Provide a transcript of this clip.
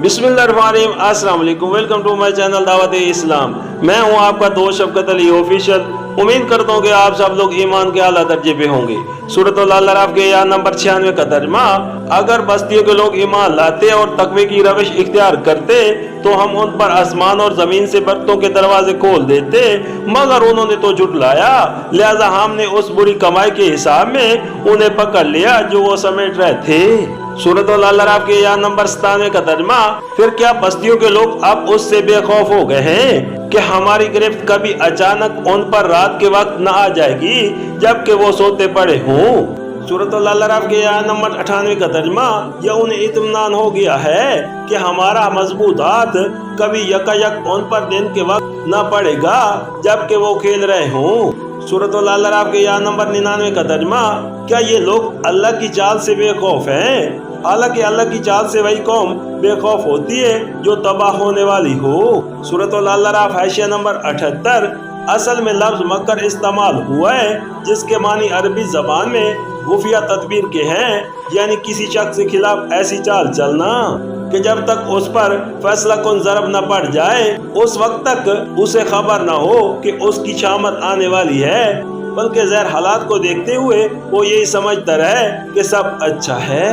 बिस्मिल्लाहिर्रहमानिर्रहीम, अस्सलाम वालेकुम। वेलकम टू माय चैनल दावत इस्लाम। मैं हूं आपका दोस्त शफकत अली ऑफिशियल। उम्मीद करता हूं कि आप सब लोग ईमान के आला दर्जे पे होंगे। सूरत अल अराफ के आयत नंबर 96 का तर्जुमा, अगर बस्तियों के लोग ईमान लाते और तकवे की रविश इख्तियार करते तो हम उन पर आसमान और जमीन से बरकतों के दरवाजे खोल देते, मगर उन्होंने तो झुटलाया, लिहाजा हमने उस बुरी कमाई के हिसाब में उन्हें पकड़ लिया जो वो समेट रहे थे। सूरत अल अराफ के आयत नंबर 97 का तर्जुमा, फिर क्या बस्तियों के लोग अब उससे बेखौफ हो गए हैं कि हमारी गिरफ्त कभी अचानक उन पर रात के वक्त न आ जाएगी जबकि वो सोते पड़े हों। सूरत अल अराफ के आयत नंबर 98 का तर्जुमा, यह उन्हें इत्मीनान हो गया है कि हमारा मजबूत हाथ कभी यकायक उन पर दिन के वक्त न पड़ेगा जबकि वो खेल रहे हों। सूरत अल अराफ के आयत नंबर 99 का तर्जुमा, क्या ये लोग अल्लाह की चाल से बेखौफ हैं? हालांकि अल्लाह की चाल से वही कौम बेखौफ होती है जो तबाह होने वाली हो। सूरत अल अराफ हाशिया नंबर 78। असल में लफ्ज मकर इस्तेमाल हुआ है जिसके मानी अरबी जबान में खुफिया तदबीर के हैं, यानी किसी शख्स के खिलाफ ऐसी चाल चलना कि जब तक उस पर फैसला कुन ज़रब न पड़ जाए उस वक्त तक उसे खबर न हो कि उसकी शामत आने वाली है, बल्कि ज़ाहिर हालात को देखते हुए वो यही समझता रहे कि सब अच्छा है।